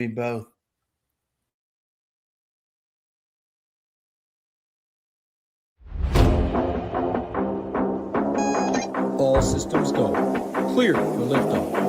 Me both. All systems go. Clear for liftoff.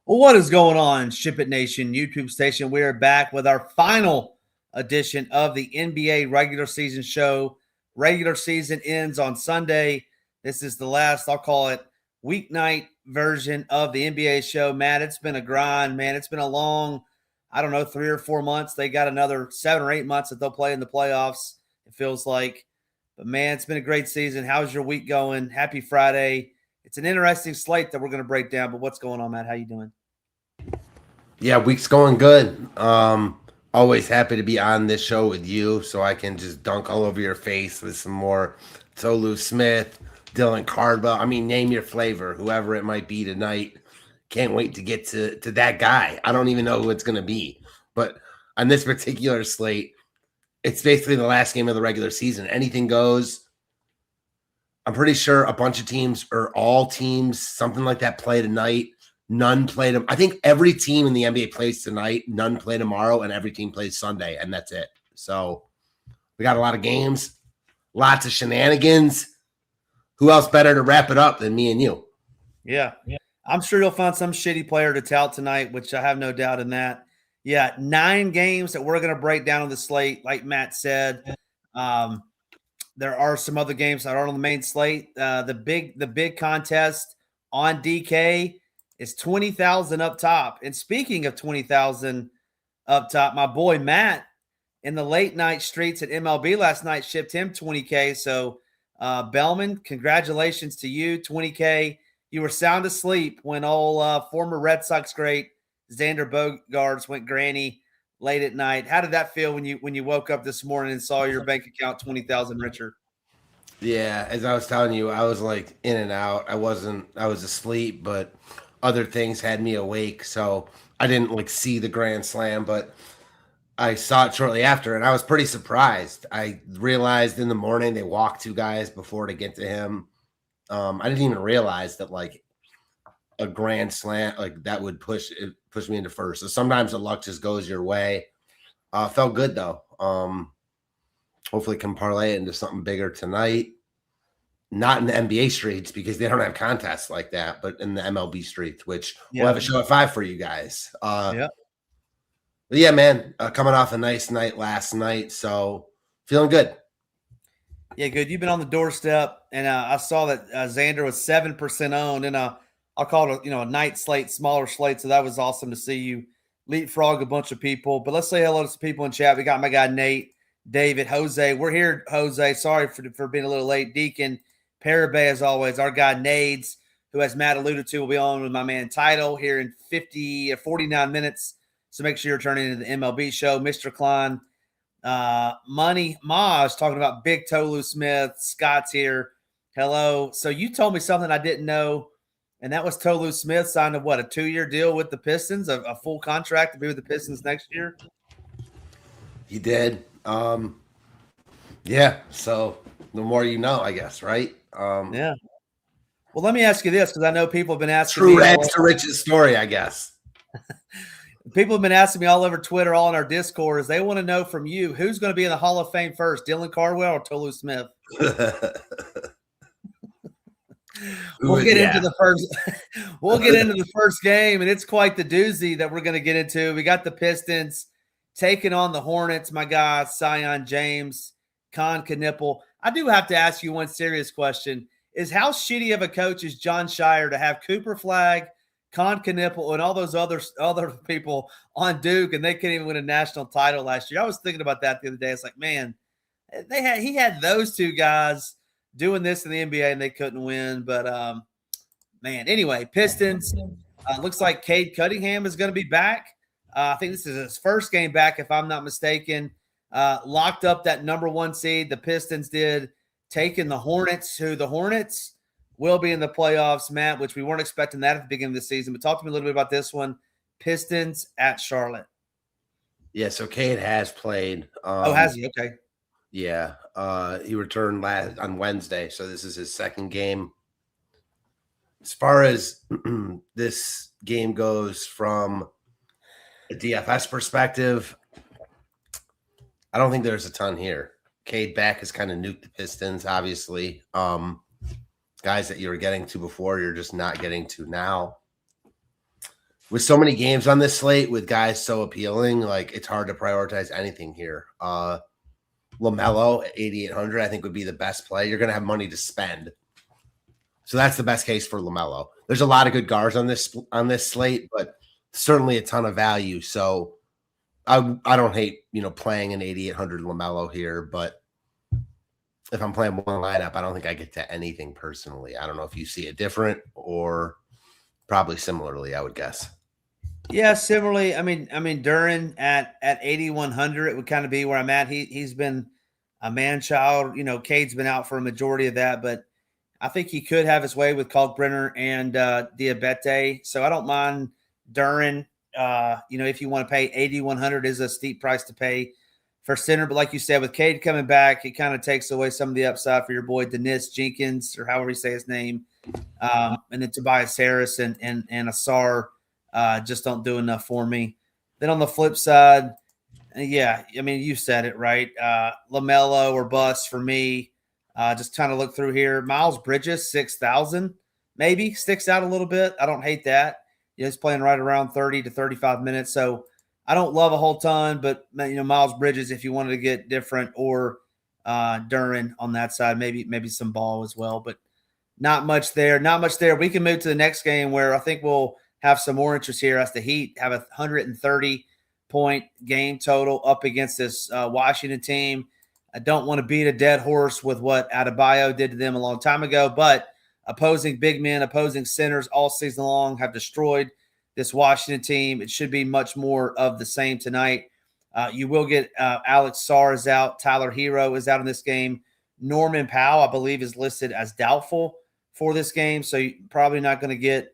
Well, what is going on, Ship It Nation YouTube station? We are back with our final edition of the NBA regular season show. Regular season ends on Sunday. This is the last, I'll call it, weeknight version of the NBA show. Matt, it's been a grind, man. It's been a long, 3 or 4 months. They got another 7 or 8 months that they'll play in the playoffs, it feels like. But, man, it's been a great season. How's your week going? Happy Friday. It's an interesting slate that we're going to break down, but what's going on, Matt? How you doing? Yeah, week's going good. Always happy to be on this show with you so I can just dunk all over your face with some more Tolu Smith, Dylan Cardwell. I mean, name your flavor, whoever it might be tonight. Can't wait to get to that guy. I don't even know who it's going to be. But on this particular slate, it's basically the last game of the regular season. Anything goes. I'm pretty sure a bunch of teams or all teams, something like that, play tonight. None play them. I think every team in the NBA plays tonight. None play tomorrow, and every team plays Sunday, and that's it. So we got a lot of games, lots of shenanigans. Who else better to wrap it up than me and you? Yeah. I'm sure you'll find some shitty player to tout tonight, which I have no doubt in that. Yeah, 9 games that we're going to break down on the slate, like Matt said. There are some other games that aren't on the main slate. The big contest on DK is 20,000 up top. And speaking of 20,000 up top, my boy Matt in the late night streets at MLB last night shipped him 20K. So Bellman, congratulations to you, 20K. You were sound asleep when old former Red Sox great Xander Bogaerts went granny late at night. How did that feel when you woke up this morning and saw your bank account 20,000 richer? Yeah, as I was telling you, I was like in and out. I was asleep, but other things had me awake, so I didn't like see the grand slam, but I saw it shortly after, and I was pretty surprised. I realized in the morning they walked 2 guys before to get to him. I didn't even realize that like a grand slam like that would push me into first. So sometimes the luck just goes your way. Felt good though. Hopefully can parlay it into something bigger tonight. Not in the NBA streets because they don't have contests like that, but in the MLB streets, which we'll have a show at 5 for you guys. But yeah, man, coming off a nice night last night, so feeling good. Yeah, good. You've been on the doorstep, and I saw that Xander was 7% owned, and I'll call it a night slate, smaller slate. So that was awesome to see you leapfrog a bunch of people. But let's say hello to some people in chat. We got my guy Nate, David, Jose. We're here, Jose. Sorry for being a little late. Deacon, Parabay, as always. Our guy Nades, who, as Matt alluded to, will be on with my man Title here in 49 minutes. So make sure you're turning into the MLB show. Mr. Klein, Money Maj talking about Big Tolu Smith. Scott's here. Hello. So you told me something I didn't know, and that was Tolu Smith signed a 2-year deal with the Pistons, a full contract to be with the Pistons next year? He did. Yeah, so the more you know, I guess, right? Yeah. Well, let me ask you this, because I know people have been asking me. True rags to riches story, I guess. People have been asking me all over Twitter, all in our Discord, is they want to know from you, who's going to be in the Hall of Fame first, Dylan Cardwell or Tolu Smith? We'll get into the first game, and it's quite the doozy that we're going to get into. We got the Pistons taking on the Hornets, my guy, Sion James, Con Knipple. I do have to ask you one serious question. Is how shitty of a coach is John Shire to have Cooper Flagg, Con Knipple, and all those other people on Duke, and they couldn't even win a national title last year? I was thinking about that the other day. It's like, man, he had those 2 guys doing this in the NBA, and they couldn't win. But, man, anyway, Pistons. Looks like Cade Cunningham is going to be back. I think this is his first game back, if I'm not mistaken. Locked up that number 1 seed. The Pistons did, taking the Hornets, who the Hornets will be in the playoffs, Matt, which we weren't expecting that at the beginning of the season. But talk to me a little bit about this one. Pistons at Charlotte. Yeah, so Cade has played. Has he? Okay. Yeah, he returned on Wednesday, so this is his second game. As far as this game goes from a DFS perspective, I don't think there's a ton here. Cade back has kind of nuked the Pistons, obviously. Guys that you were getting to before, you're just not getting to now. With so many games on this slate, with guys so appealing, like it's hard to prioritize anything here. LaMelo at 8,800, I think would be the best play. You're going to have money to spend. So that's the best case for LaMelo. There's a lot of good guards on this slate, but certainly a ton of value. So I don't hate, playing an 8,800 LaMelo here, but if I'm playing one lineup, I don't think I get to anything personally. I don't know if you see it different or probably similarly, I would guess. Yeah, similarly. I mean, Duren at 8,100, it would kind of be where I'm at. He's been a man child. Cade's been out for a majority of that, but I think he could have his way with Kalkbrenner and Diabete. So I don't mind Duren. If you want to pay 8,100 is a steep price to pay for center. But like you said, with Cade coming back, it kind of takes away some of the upside for your boy Dennis Jenkins, or however you say his name. And then Tobias Harris and Asar just don't do enough for me. Then on the flip side, yeah, you said it right. LaMelo or bust for me. Just kind of look through here. Miles Bridges, 6,000, maybe sticks out a little bit. I don't hate that. He's playing right around 30 to 35 minutes. So I don't love a whole ton, but Miles Bridges, if you wanted to get different, or Duren on that side, maybe some ball as well, but not much there. Not much there. We can move to the next game where I think we'll have some more interest here as the Heat have a 130-point game total up against this Washington team. I don't want to beat a dead horse with what Adebayo did to them a long time ago, but opposing big men, opposing centers all season long have destroyed this Washington team. It should be much more of the same tonight. You will get Alex Sarr is out. Tyler Hero is out in this game. Norman Powell, I believe, is listed as doubtful for this game, so you're probably not going to get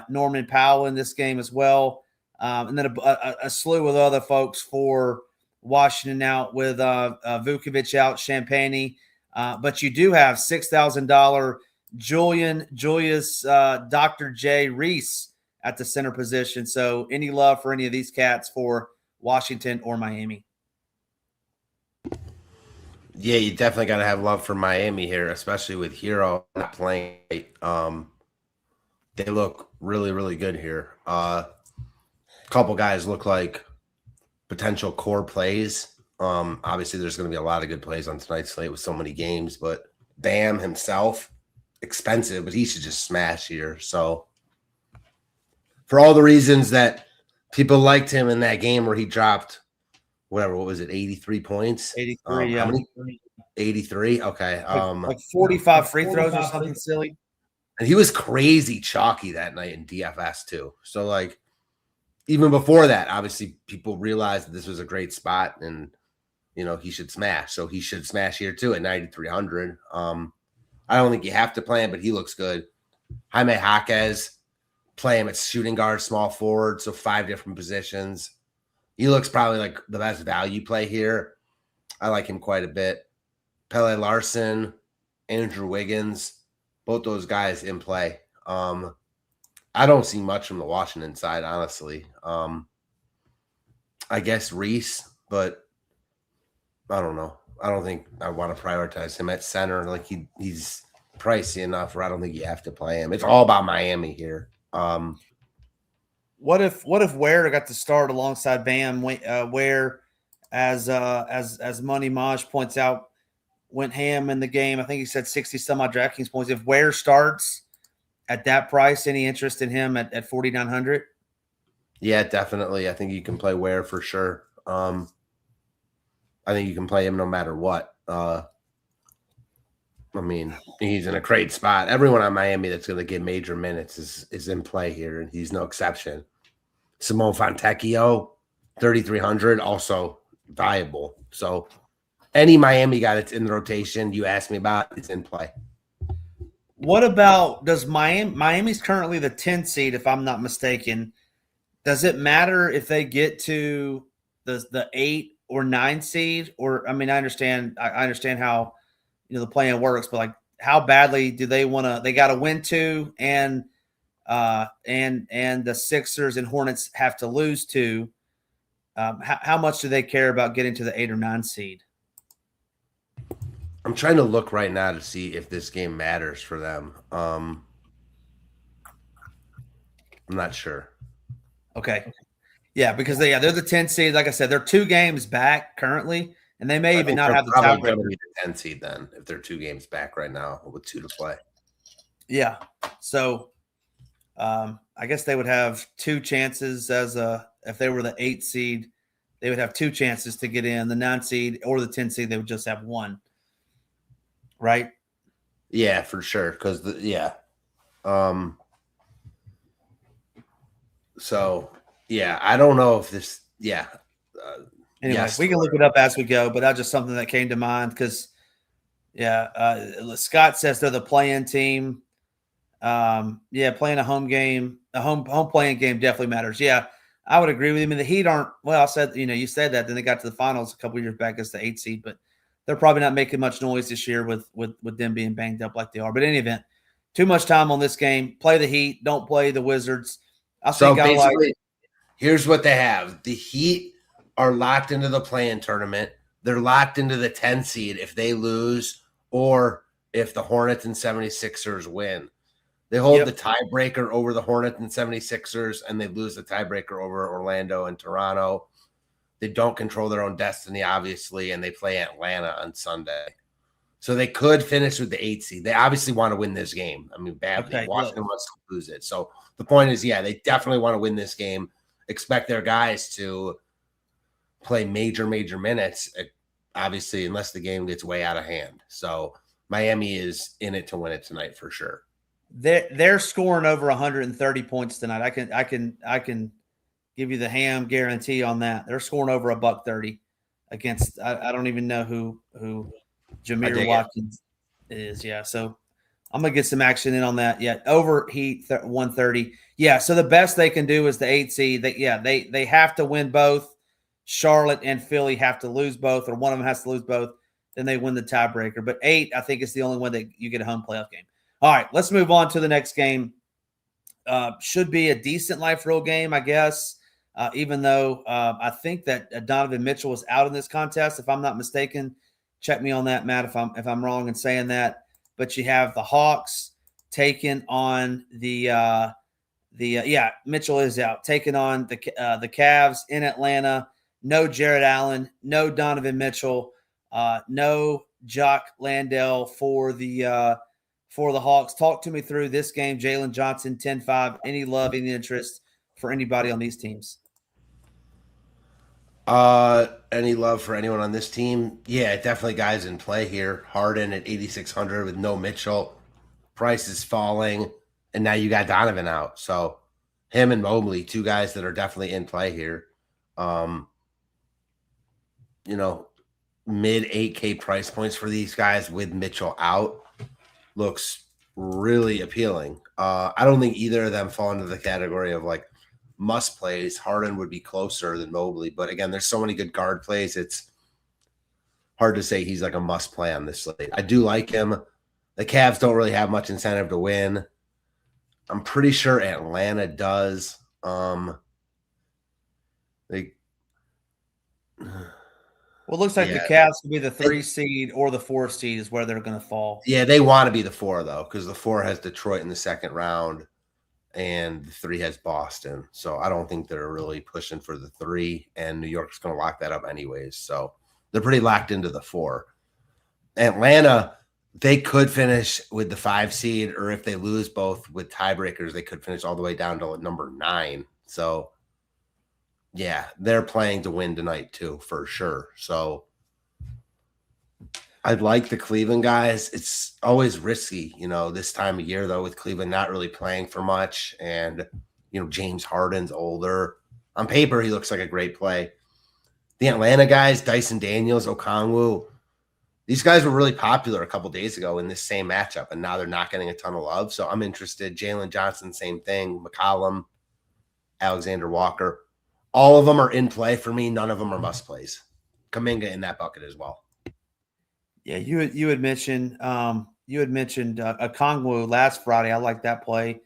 Norman Powell in this game as well. And then a slew of other folks for Washington out, with Vukovic out, Champagny. But you do have $6,000 Julius Dr. J. Reese at the center position. So any love for any of these cats for Washington or Miami? Yeah, you definitely got to have love for Miami here, especially with Hero not playing. They look really, really good here. A couple guys look like potential core plays. Obviously, there's going to be a lot of good plays on tonight's slate with so many games, but Bam himself, expensive, but he should just smash here. So for all the reasons that people liked him in that game where he dropped, what was it, 83 points? 83, yeah. How many? 83? Okay. Like 45 free throws or something silly. And he was crazy chalky that night in DFS too. So, even before that, obviously people realized that this was a great spot and, he should smash. So he should smash here too at 9,300. I don't think you have to play him, but he looks good. Jaime Jaquez, play him at shooting guard, small forward, so 5 different positions. He looks probably like the best value play here. I like him quite a bit. Pele Larson, Andrew Wiggins, both those guys in play. I don't see much from the Washington side, honestly. I guess Reese, but I don't know. I don't think I want to prioritize him at center. He's pricey enough where I don't think you have to play him. It's all about Miami here. What if Ware got to start alongside Bam? Ware, as Money Maj points out, went ham in the game. I think he said 60 some odd DraftKings points. If Ware starts at that price, any interest in him at 4,900? Yeah, definitely. I think you can play Ware for sure. I think you can play him no matter what. He's in a great spot. Everyone on Miami that's going to get major minutes is in play here, and he's no exception. Simone Fontecchio, 3,300, also viable. So any Miami guy that's in the rotation you asked me about is in play. What about does Miami's currently the 10 seed, if I'm not mistaken. Does it matter if they get to the 8 or 9 seed? Or I mean, I understand how the plan works, but like how badly do they want to? They got to win 2, and the Sixers and Hornets have to lose 2. How much do they care about getting to the 8 or 9 seed? I'm trying to look right now to see if this game matters for them. I'm not sure. Okay. Yeah, because they're the 10 seed. Like I said, they're 2 games back currently, and they may even not have the probably going to tiebreaker. be the 10 seed then if they're 2 games back right now with 2 to play. Yeah. So I guess they would have 2 chances if they were the 8 seed, they would have 2 chances to get in. The 9 seed or the 10 seed, they would just have 1. Right? Yeah, for sure. Because so yeah, I don't know if this. Yeah. Anyway, yes, we can look it up as we go, but that's just something that came to mind because, Scott says they're the play-in team. Playing a home game, a home playing game definitely matters. Yeah, I would agree with him. And the Heat aren't. Well, I said you said that. Then they got to the finals a couple of years back as the 8 seed, but they're probably not making much noise this year with them being banged up like they are. But in any event, too much time on this game. Play the Heat. Don't play the Wizards. Here's what they have. The Heat are locked into the play-in tournament. They're locked into the 10 seed if they lose or if the Hornets and 76ers win. They hold the tiebreaker over the Hornets and 76ers, and they lose the tiebreaker over Orlando and Toronto. They don't control their own destiny, obviously, and they play Atlanta on Sunday. So they could finish with the 8 seed. They obviously want to win this game. I mean, badly. Okay, Washington wants to lose it. So the point is, they definitely want to win this game. Expect their guys to play major minutes, obviously, unless the game gets way out of hand. So Miami is in it to win it tonight for sure. They're scoring over 130 points tonight. I can give you the ham guarantee on that. They're scoring over $130 against. I don't even know who Jameer Watkins is. Yeah, so I'm gonna get some action in on that. Yeah, over Heat 130. Yeah, so the best they can do is the 8 seed. They have to win both. Charlotte and Philly have to lose both, or one of them has to lose both. Then they win the tiebreaker. But 8, I think, is the only one that you get a home playoff game. All right, let's move on to the next game. Should be a decent life rule game, I guess. Even though I think that Donovan Mitchell was out in this contest, if I'm not mistaken. Check me on that, Matt, if I'm wrong in saying that. But you have the Hawks taking on Mitchell is out, taking on the Cavs in Atlanta. No Jared Allen, no Donovan Mitchell, no Jock Landale for the Hawks. Talk to me through this game. Jalen Johnson, 10-5. Any love, any interest for anybody on these teams? Any love for anyone on this team? Yeah, definitely guys in play here. Harden at 8,600 with no Mitchell. Price is falling, and now you got Donovan out. So him and Mobley, 2 guys that are definitely in play here. Mid 8K price points for these guys with Mitchell out looks really appealing. I don't think either of them fall into the category of like must plays. Harden would be closer than Mobley, but again, there's so many good guard plays. It's hard to say he's like a must play on this slate. I do like him. The Cavs don't really have much incentive to win. I'm pretty sure Atlanta does. Well, it looks like the Cavs will be the 3 seed or the 4 seed is where they're going to fall. Yeah, they want to be the 4 though, because the 4 has Detroit in the second round, and the 3 has Boston. So I don't think they're really pushing for the 3, and New York's going to lock that up anyways. So they're pretty locked into the 4. Atlanta, they could finish with the 5 seed, or if they lose both with tiebreakers, they could finish all the way down to number 9. So yeah, they're playing to win tonight too, for sure. So I like the Cleveland guys. It's always risky, this time of year, though, with Cleveland not really playing for much. And, James Harden's older. On paper, he looks like a great play. The Atlanta guys, Dyson Daniels, Okongwu, these guys were really popular a couple days ago in this same matchup, and now they're not getting a ton of love. So I'm interested. Jalen Johnson, same thing. McCollum, Alexander Walker. All of them are in play for me. None of them are must plays. Kuminga in that bucket as well. Yeah, you had mentioned Okongwu last Friday. I like that play.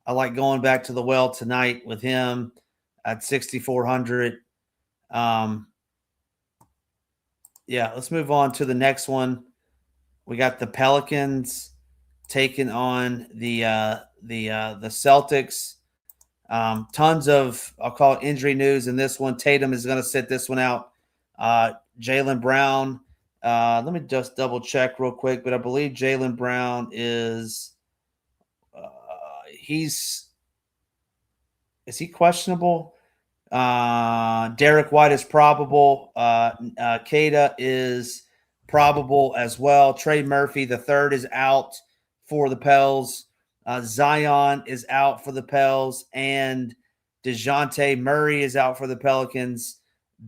I like going back to the well tonight with him at 6,400. Yeah, let's move on to the next one. We got the Pelicans taking on the Celtics. Tons of, I'll call it, injury news in this one. Tatum is going to sit this one out. Jaylen Brown. Let me just double check real quick, but I believe Jaylen Brown is is he questionable? Derek White is probable. Kada is probable as well. Trey Murphy, the third, is out for the Pels. Zion is out for the Pels, and DeJounte Murray is out for the Pelicans.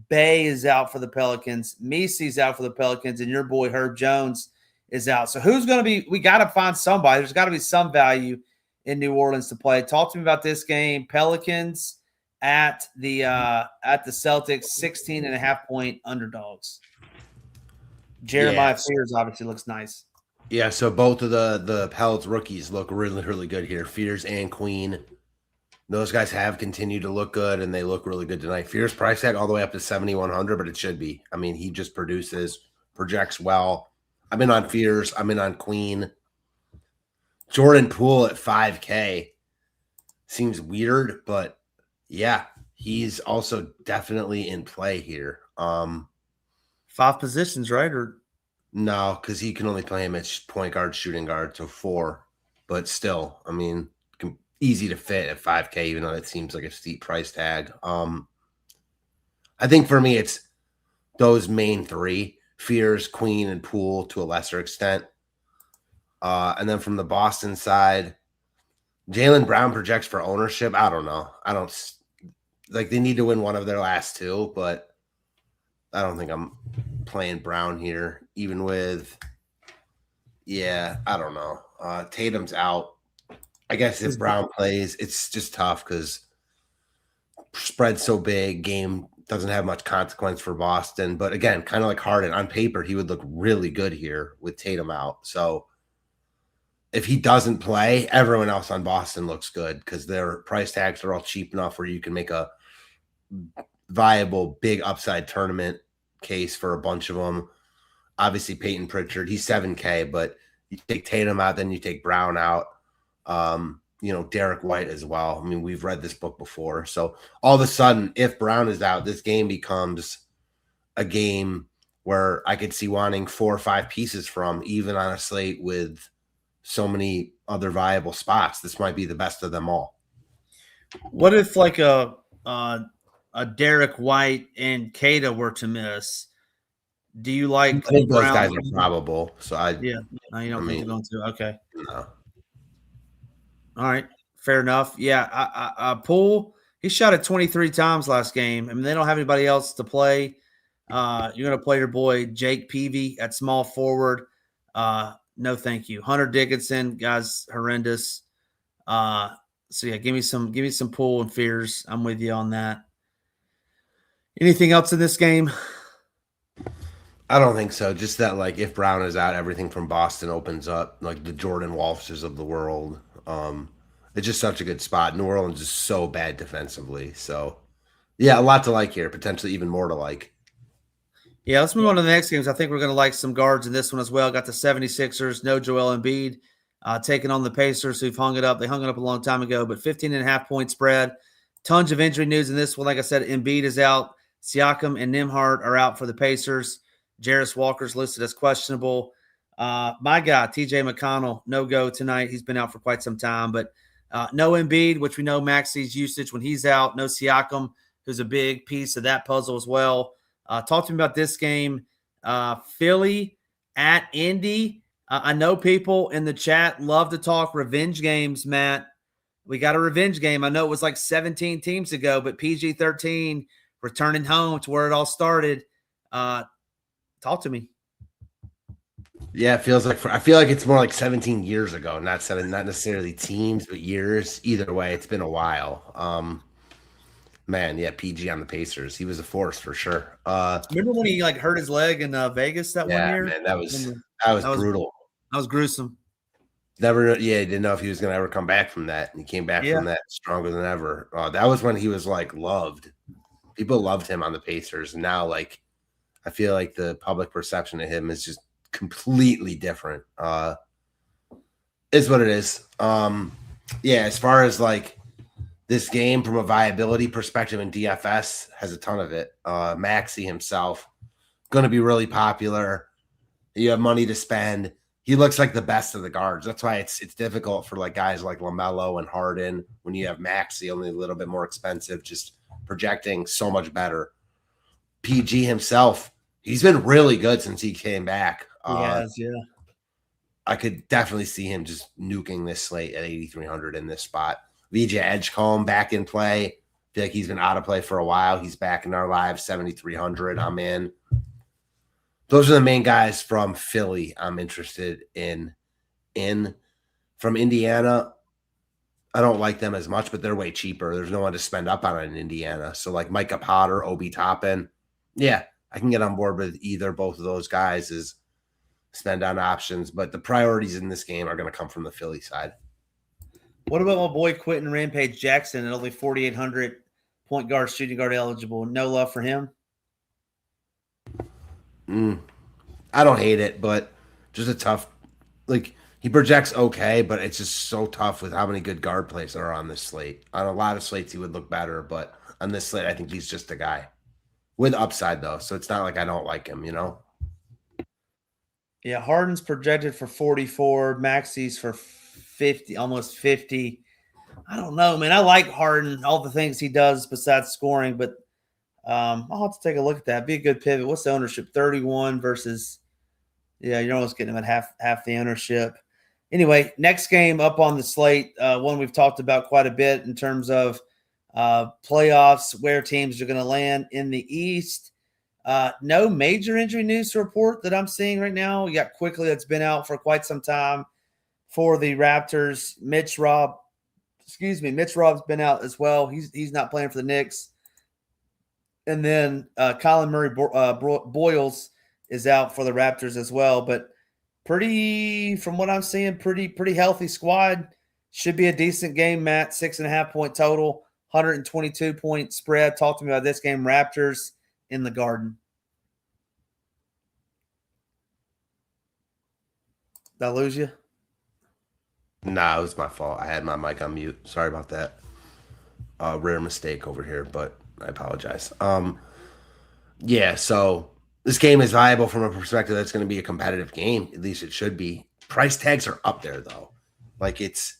Bay is out for the Pelicans. Misi's out for the Pelicans, and your boy Herb Jones is out. So who's going to be – we got to find somebody. There's got to be some value in New Orleans to play. Talk to me about this game. Pelicans at the Celtics, 16.5-point underdogs. Jeremiah Fears obviously looks nice. Yeah, so both of the Pels rookies look really, really good here. Fears and Queen. Those guys have continued to look good, and they look really good tonight. Fears price tag all the way up to 7,100, but it should be. I mean, he just projects well. I'm in on Fears. I'm in on Queen. Jordan Poole at 5K seems weird, but yeah, he's also definitely in play here. 5 positions, right? Or no, because he can only play him at point guard, shooting guard, so 4. But still, I mean, easy to fit at 5K, even though it seems like a steep price tag. I think for me, it's those main 3: Fears, Queen, and Poole to a lesser extent. And then from the Boston side, Jaylen Brown projects for ownership. I don't know. I don't like, they need to win one of their last 2, but I don't think I'm playing Brown here, even with, I don't know. Tatum's out. I guess if Brown plays, it's just tough because spread's so big. Game doesn't have much consequence for Boston. But again, kind of like Harden, on paper, he would look really good here with Tatum out. So if he doesn't play, everyone else on Boston looks good because their price tags are all cheap enough where you can make a viable big upside tournament case for a bunch of them. Obviously, Peyton Pritchard, he's 7K, but you take Tatum out, then you take Brown out. Derek White as well. I mean, we've read this book before. So all of a sudden, if Brown is out, this game becomes a game where I could see wanting 4 or 5 pieces from, even on a slate with so many other viable spots. This might be the best of them all. What if like a Derek White and Kada were to miss? Do you like? I think those guys are probable. So you don't think they're going to? Okay. No. All right, fair enough. Yeah, Poole, he shot it 23 times last game. I mean, they don't have anybody else to play. You're going to play your boy Jake Peavy at small forward. No, thank you. Hunter Dickinson, guys, horrendous. So yeah, give me some Poole and Fears. I'm with you on that. Anything else in this game? I don't think so. Just that, like, if Brown is out, everything from Boston opens up, like the Jordan Walsh's of the world. It's just such a good spot. New Orleans is so bad defensively. So, yeah, a lot to like here. Potentially even more to like. Yeah, let's move on to the next games. I think we're going to like some guards in this one as well. Got the 76ers, no Joel Embiid, taking on the Pacers, who've hung it up. They hung it up a long time ago, but 15.5-point spread. Tons of injury news in this one. Like I said, Embiid is out. Siakam and Nembhard are out for the Pacers. Jarris Walker's listed as questionable. My guy, TJ McConnell, no go tonight. He's been out for quite some time, but no Embiid, which we know Maxi's usage when he's out. No Siakam, who's a big piece of that puzzle as well. Talk to me about this game. Philly at Indy. I know people in the chat love to talk revenge games, Matt. we got a revenge game. I know it was like 17 teams ago, but PG-13 returning home to where it all started. Talk to me. Yeah, it feels like I feel like it's more like 17 years ago, not necessarily teams, but years. Either way, it's been a while. Man, yeah, PG on the Pacers. He was a force for sure. Remember when he like hurt his leg in Vegas that one year? Man, that was brutal. That was gruesome. Didn't know if he was going to ever come back from that. And he came back from that stronger than ever. That was when he was like loved. People loved him on the Pacers. And now, like, I feel like the public perception of him is just completely different. Is what it is. As far as like this game from a viability perspective in DFS has a ton of it. Maxey himself going to be really popular. You have money to spend. He looks like the best of the guards. That's why it's difficult for like guys like LaMelo and Harden when you have Maxey only a little bit more expensive, just projecting so much better. PG himself, he's been really good since he came back. He has, yeah. I could definitely see him just nuking this slate at 8,300 in this spot. VJ Edgecombe back in play. I feel like he's been out of play for a while. He's back in our live 7,300. I'm in. Those are the main guys from Philly I'm interested in. From Indiana, I don't like them as much, but they're way cheaper. There's no one to spend up on in Indiana. So like Micah Potter, Obi Toppin. Yeah, I can get on board with both of those guys as spend on options. But the priorities in this game are going to come from the Philly side. What about my boy Quentin Rampage Jackson at only 4,800 point guard, shooting guard eligible? No love for him? I don't hate it, but just a tough, like he projects okay, but it's just so tough with how many good guard plays there are on this slate. On a lot of slates, he would look better, but on this slate, I think he's just a guy with upside though. So it's not like I don't like him, you know? Yeah, Harden's projected for 44, Maxey's for 50, almost 50. I don't know, man. I like Harden, all the things he does besides scoring, but I'll have to take a look at that. Be a good pivot. What's the ownership? 31 versus, you're almost getting him at half the ownership. Anyway, next game up on the slate, one we've talked about quite a bit in terms of playoffs, where teams are going to land in the East. No major injury news to report that I'm seeing right now. You got Quickly that's been out for quite some time for the Raptors. Mitch Rob's been out as well. He's not playing for the Knicks. And then Colin Murray Boyles is out for the Raptors as well. But from what I'm seeing, pretty healthy squad. Should be a decent game, Matt. 6.5 point total, 122 point spread. Talk to me about this game. Raptors in the Garden. Did I lose you? Nah, it was my fault. I had my mic on mute. Sorry about that. Rare mistake over here, but I apologize. So this game is viable from a perspective that's going to be a competitive game. At least it should be. Price tags are up there, though. Like it's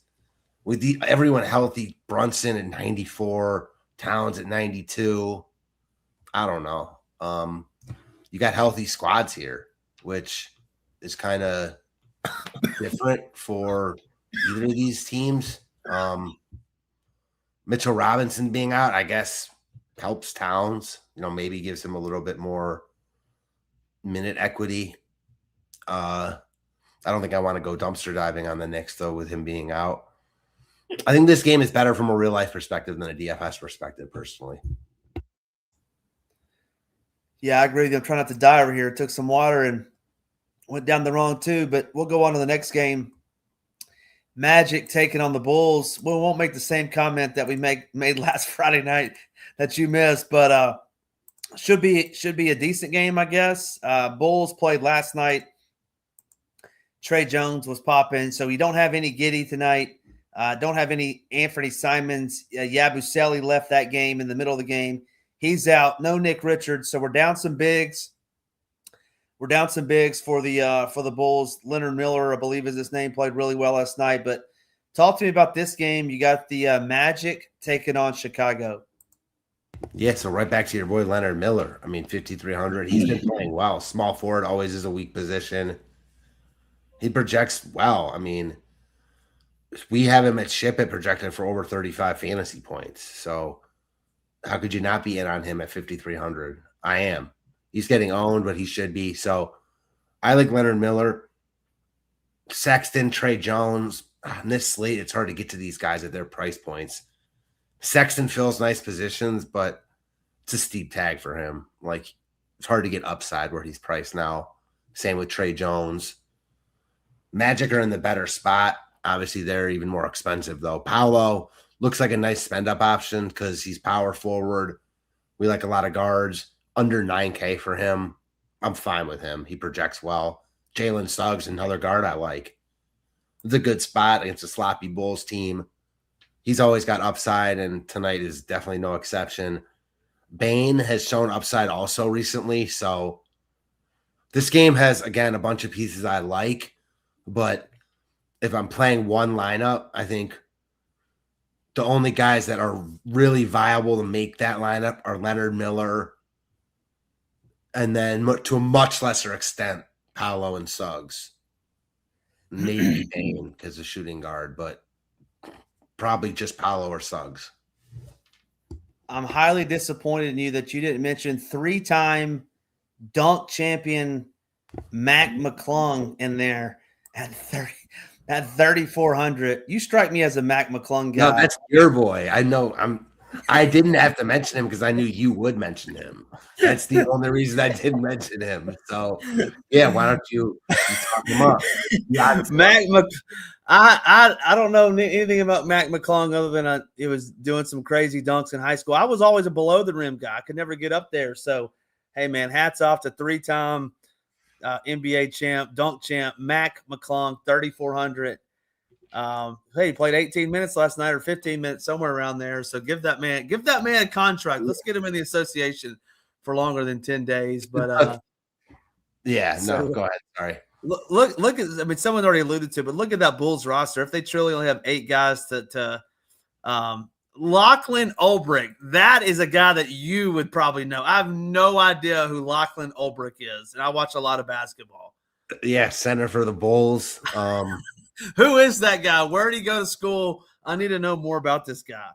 with everyone healthy, Brunson at 94, Towns at 92. I don't know. You got healthy squads here, which is kind of different for either of these teams. Mitchell Robinson being out, I guess, helps Towns. Maybe gives him a little bit more minute equity. I don't think I want to go dumpster diving on the Knicks, though, with him being out. I think this game is better from a real-life perspective than a DFS perspective, personally. Yeah, I agree with you. I'm trying not to die over here. Took some water and went down the wrong tube, but we'll go on to the next game. Magic taking on the Bulls. We won't make the same comment that we made last Friday night that you missed, but should be a decent game, I guess. Bulls played last night. Trey Jones was popping, so you don't have any Giddey tonight. Don't have any Anthony Simons. Yabusele left that game in the middle of the game. He's out. No Nick Richards, so we're down some bigs. We're down some bigs for the Bulls. Leonard Miller, I believe is his name, played really well last night. But talk to me about this game. You got the Magic taking on Chicago. Yeah, so right back to your boy Leonard Miller. 5,300. He's been playing well. Small forward always is a weak position. He projects well. We have him at ship it projected for over 35 fantasy points. So how could you not be in on him at 5,300? I am. He's getting owned, but he should be. So I like Leonard Miller, Sexton, Trey Jones. On this slate, it's hard to get to these guys at their price points. Sexton fills nice positions, but it's a steep tag for him. Like, it's hard to get upside where he's priced now. Same with Trey Jones. Magic are in the better spot. Obviously, they're even more expensive, though. Paolo looks like a nice spend-up option because he's power forward. We like a lot of guards. Under 9K for him. I'm fine with him. He projects well. Jalen Suggs, another guard I like. It's a good spot against a sloppy Bulls team. He's always got upside, and tonight is definitely no exception. Bane has shown upside also recently, so this game has, again, a bunch of pieces I like, but if I'm playing one lineup, I think the only guys that are really viable to make that lineup are Leonard Miller, and then to a much lesser extent, Paolo and Suggs. Maybe Bane because of shooting guard, but probably just Paolo or Suggs. I'm highly disappointed in you that you didn't mention 3-time dunk champion Mac McClung in there at 3,400. You strike me as a Mac McClung guy. No, that's your boy. I know. I didn't have to mention him because I knew you would mention him. That's the only reason I didn't mention him. So, yeah, why don't you talk him up? Yeah, I don't know anything about Mac McClung other than it was doing some crazy dunks in high school. I was always a below the rim guy. I could never get up there. So, hey, man, hats off to 3-time NBA champ, dunk champ, Mac McClung, 3,400. Hey, he played 18 minutes last night or 15 minutes, somewhere around there. So give that man a contract. Let's get him in the association for longer than 10 days. But yeah, no, so, go ahead. Sorry. Look at, I mean, someone already alluded to, but look at that Bulls roster. If they truly only have 8 guys to Lachlan Ulbrich, that is a guy that you would probably know. I have no idea who Lachlan Ulbrich is, and I watch a lot of basketball. Yeah, center for the Bulls. Who is that guy? Where did he go to school? I need to know more about this guy.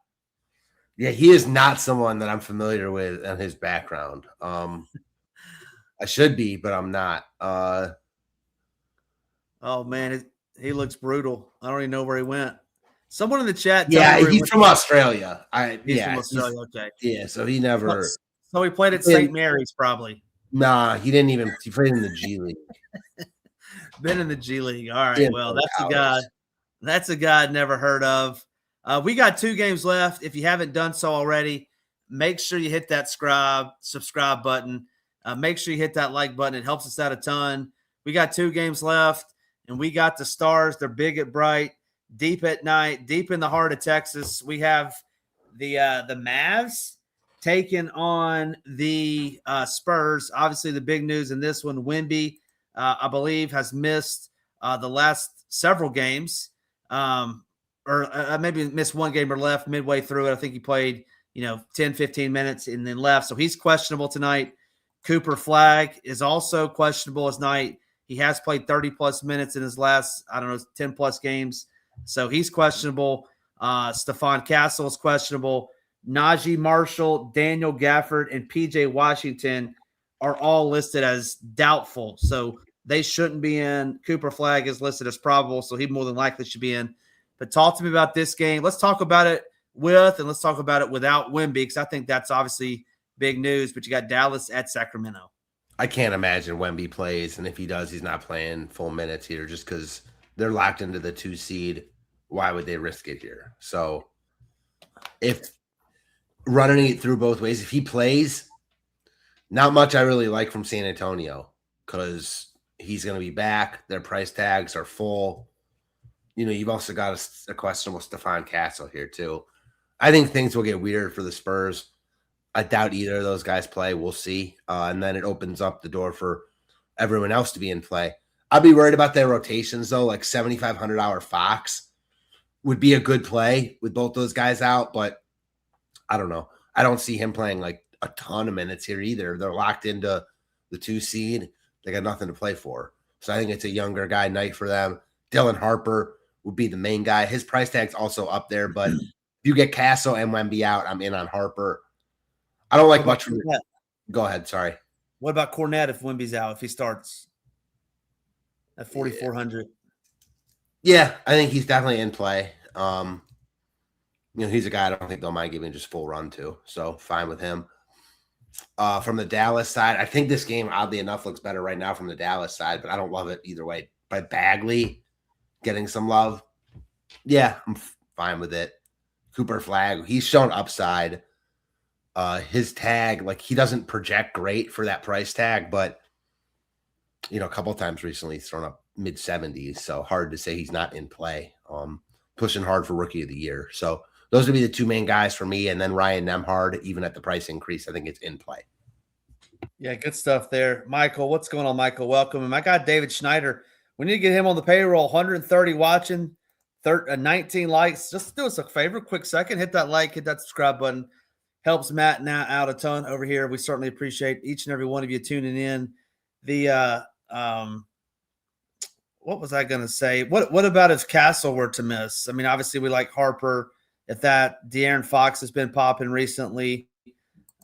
Yeah, he is not someone that I'm familiar with and his background. I should be, but I'm not. Oh, man, he looks brutal. I don't even know where he went. Someone in the chat. Yeah, he's from Australia. He's from Australia. Okay. Yeah, so he never. So he played at St. Mary's, probably. Nah, he didn't even. He played in the G League. Been in the G League. All right. Well, that's a guy. That's a guy I'd never heard of. We got 2 games left. If you haven't done so already, make sure you hit that subscribe button. Make sure you hit that like button. It helps us out a ton. We got 2 games left, and we got the Stars. They're big at bright, deep at night, deep in the heart of Texas. We have the Mavs taking on the Spurs. Obviously, the big news in this one, Wemby, I believe, has missed the last several games, or maybe missed one game or left midway through it. I think he played, 10, 15 minutes and then left. So he's questionable tonight. Cooper Flagg is also questionable tonight. He has played 30-plus minutes in his last, 10-plus games. So he's questionable. Stephon Castle is questionable. Najee Marshall, Daniel Gafford, and P.J. Washington are all listed as doubtful. So they shouldn't be in. Cooper Flagg is listed as probable, so he more than likely should be in. But talk to me about this game. Let's talk about it with and let's talk about it without Wemby, because I think that's obviously big news. But you got Dallas at Sacramento. I can't imagine Wemby plays, and if he does, he's not playing full minutes here just because they're locked into the 2 seed. Why would they risk it here? So if running it through both ways, if he plays, not much I really like from San Antonio because he's going to be back. Their price tags are full. You've also got a questionable Stephon Castle here too. I think things will get weird for the Spurs. I doubt either of those guys play. We'll see. And then it opens up the door for everyone else to be in play. I'd be worried about their rotations, though. Like $7,500 Fox would be a good play with both those guys out. But I don't know. I don't see him playing like a ton of minutes here either. They're locked into the 2 seed. They got nothing to play for. So I think it's a younger guy night for them. Dylan Harper would be the main guy. His price tag's also up there, but if you get Castle and Wemby out, I'm in on Harper. I don't like much from it. Go ahead. Sorry. What about Cornette if Wemby's out, if he starts at 4,400? Yeah, I think he's definitely in play. He's a guy I don't think they'll mind giving just full run to. So fine with him. From the Dallas side, I think this game, oddly enough, looks better right now from the Dallas side, but I don't love it either way. By Bagley getting some love, yeah, I'm fine with it. Cooper Flag, he's shown upside. His tag, like he doesn't project great for that price tag, but a couple of times recently he's thrown up mid 70s, so hard to say he's not in play. Pushing hard for rookie of the year. So those would be the two main guys for me, and then Ryan Nembhard, even at the price increase, I think it's in play. Yeah, good stuff there. Michael, what's going on, Michael? Welcome. And my guy, David Schneider, we need to get him on the payroll. 130 watching, 19 likes. Just do us a favor, quick second. Hit that like, hit that subscribe button. Helps Matt and I out a ton over here. We certainly appreciate each and every one of you tuning in. The what was I going to say? What about if Castle were to miss? I mean, obviously we like Harper. If that De'Aaron Fox has been popping recently,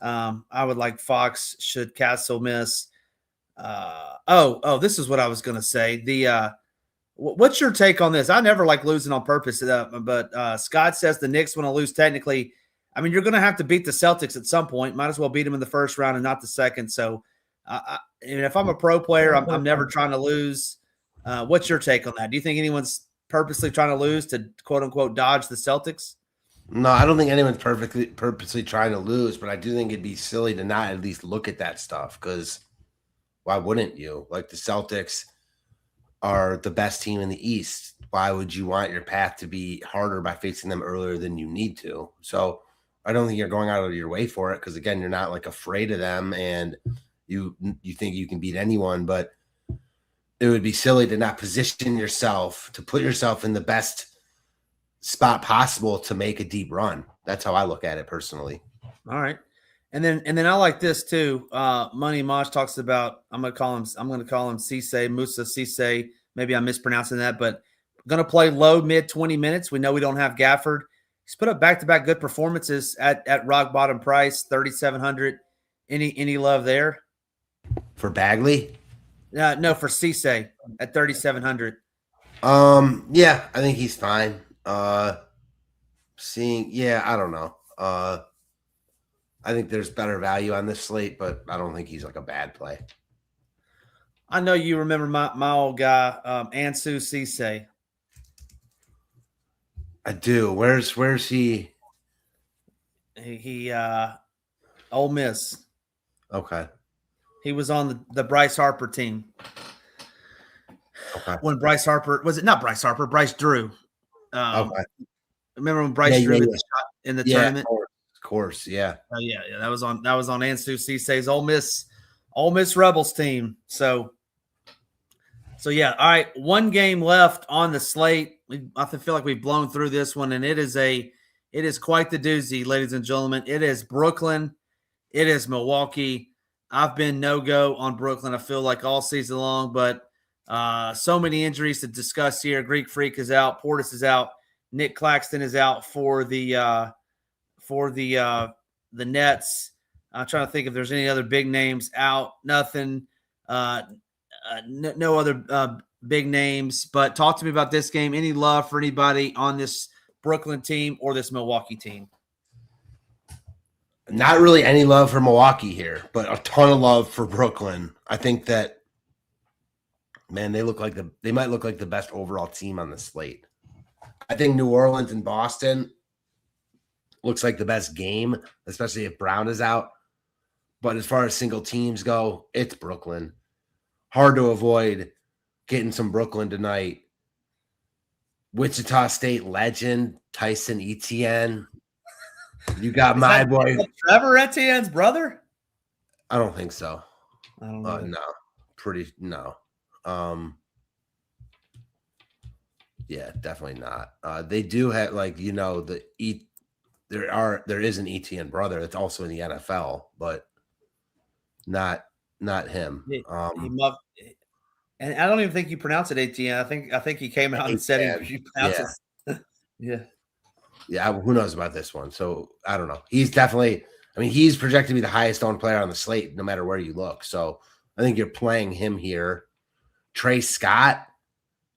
I would like Fox should Castle miss. This is what I was going to say. What's your take on this? I never like losing on purpose, but Scott says the Knicks want to lose technically. I mean, you're going to have to beat the Celtics at some point. Might as well beat them in the first round and not the second. So, if I'm a pro player, I'm never trying to lose. What's your take on that? Do you think anyone's purposely trying to lose to quote unquote dodge the Celtics? No, I don't think anyone's purposely trying to lose, but I do think it'd be silly to not at least look at that stuff, because why wouldn't you? Like, the Celtics are the best team in the East. Why would you want your path to be harder by facing them earlier than you need to? So I don't think you're going out of your way for it, because again, you're not like afraid of them and you think you can beat anyone, but it would be silly to not position yourself to put yourself in the best spot possible to make a deep run. That's how I look at it personally. All right. And then I like this too. Money Mosh talks about, I'm going to call him Cisse, Musa Cisse. Maybe I'm mispronouncing that, but going to play low mid 20 minutes. We know we don't have Gafford. He's put up back-to-back good performances at rock bottom price, 3,700. Any love there for Bagley? No, for Cisse at 3,700. Yeah, I think he's fine. I don't know. I think there's better value on this slate, but I don't think he's like a bad play. I know you remember my old guy, Ansu Cisse. I do. Where's he? He Ole Miss. Okay. He was on the Bryce Harper team. Okay. When Bryce Harper – was it not Bryce Harper? Bryce Drew. Okay. Remember when Bryce Drew hit the shot in the tournament? Of course, yeah. Yeah. That was on Ansu Cisse's Ole Miss Rebels team. So yeah. All right, one game left on the slate. I feel like we've blown through this one, and it is quite the doozy, ladies and gentlemen. It is Brooklyn. It is Milwaukee. I've been no-go on Brooklyn, I feel like, all season long, but so many injuries to discuss here. Greek Freak is out. Portis is out. Nick Claxton is out for the Nets. I'm trying to think if there's any other big names out. Nothing. No other big names. But talk to me about this game. Any love for anybody on this Brooklyn team or this Milwaukee team? Not really any love for Milwaukee here, but a ton of love for Brooklyn. I think that, man, they might look like the best overall team on the slate. I think New Orleans and Boston looks like the best game, especially if Brown is out. But as far as single teams go, it's Brooklyn. Hard to avoid getting some Brooklyn tonight. Wichita State legend Tyson Etienne. You got my boy Trevor Etienne's brother? I don't think so. I don't know. No. Yeah, definitely not. They do have there is an Etienne brother that's also in the NFL, but not him. And I don't even think you pronounce it ATN. I think he came out and said he pronounces it. Yeah. Yeah, who knows about this one? So I don't know. He's definitely, I mean, he's projected to be the highest owned player on the slate, no matter where you look. So I think you're playing him here. Trey Scott,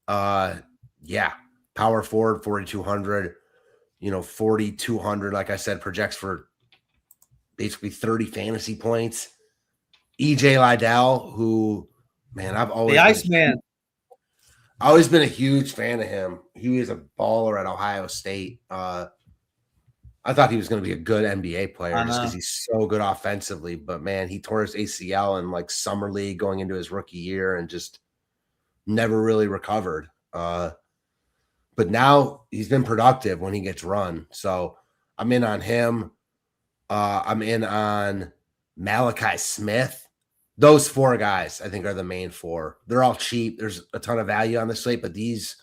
yeah, power forward, 4,200, 4,200, like I said, projects for basically 30 fantasy points. EJ Liddell, who, man, I've always the Iceman. Always been a huge fan of him. He was a baller at Ohio State. I thought he was going to be a good NBA player just because he's so good offensively. But, man, he tore his ACL in, summer league going into his rookie year and just never really recovered. But now he's been productive when he gets run. So I'm in on him. I'm in on Malachi Smith. Those four guys, I think, are the main four. They're all cheap. There's a ton of value on the slate, but these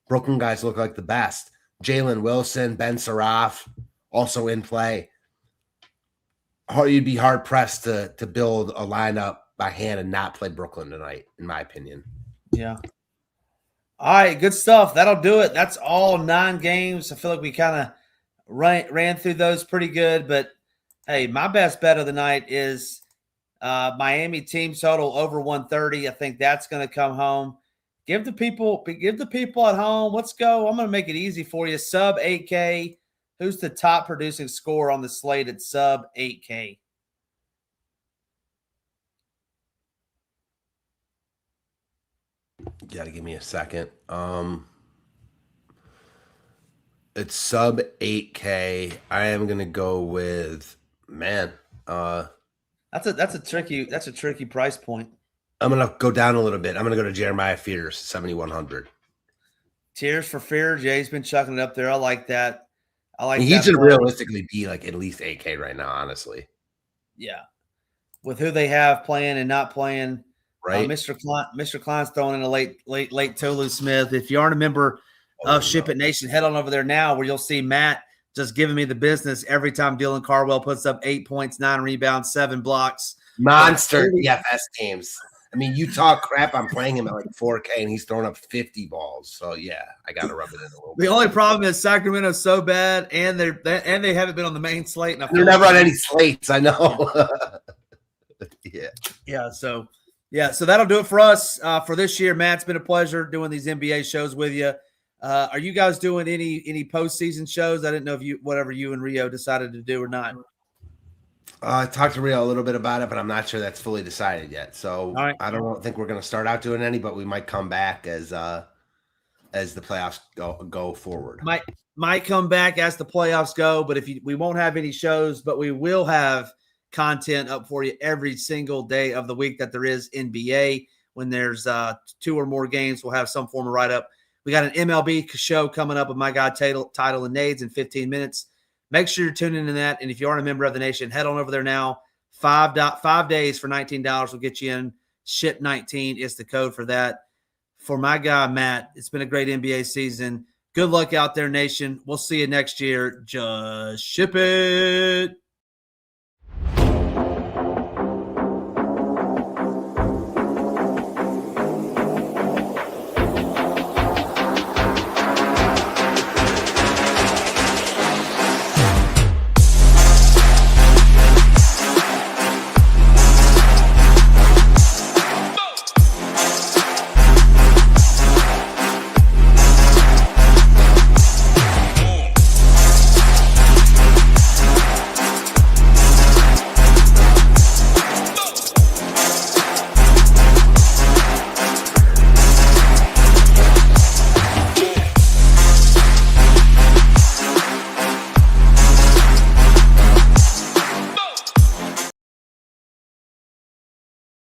Brooklyn guys look like the best. Jalen Wilson, Ben Saraf, also in play. You'd be hard-pressed to build a lineup by hand and not play Brooklyn tonight, in my opinion. Yeah. All right, good stuff. That'll do it. That's all 9 games. I feel like we kind of ran through those pretty good, but, hey, my best bet of the night is – Miami team total over 130. I think that's going to come home. Give the people at home. Let's go. I'm going to make it easy for you. Sub 8K. Who's the top producing scorer on the slate at sub 8K? You got to give me a second. It's sub 8K. I am going to go with, man, That's a tricky price point. I'm gonna go down a little bit. I'm gonna go to Jeremiah Fears, 7,100. Tears for Fear. Jay's been chucking it up there. I like that. He should realistically be at least 8K right now, honestly. Yeah, with who they have playing and not playing. Right, Mr. Klein's throwing in a late Tolu Smith. If you aren't a member of Ship It Nation, head on over there now where you'll see Matt just giving me the business every time Dylan Carwell puts up 8 points, 9 rebounds, 7 blocks. Monster DFS teams. I mean, you talk crap. I'm playing him at 4K, and he's throwing up 50 balls. So yeah, I got to rub it in a little bit. The only problem is Sacramento's so bad, and they haven't been on the main slate. They're never on any slates. I know. Yeah. So that'll do it for us for this year. Matt, it's been a pleasure doing these NBA shows with you. Are you guys doing any postseason shows? I didn't know if whatever you and Rio decided to do or not. I talked to Rio a little bit about it, but I'm not sure that's fully decided yet. So right. I don't think we're going to start out doing any, but we might come back as the playoffs go forward. Might come back as the playoffs go, but we won't have any shows, but we will have content up for you every single day of the week that there is NBA. When there's 2 or more games, we'll have some form of write-up. We got an MLB show coming up with my guy Title and Nades in 15 minutes. Make sure you're tuning into that. And if you aren't a member of the nation, head on over there now. 5 days for $19 will get you in. Ship 19 is the code for that. For my guy, Matt, it's been a great NBA season. Good luck out there, nation. We'll see you next year. Just ship it.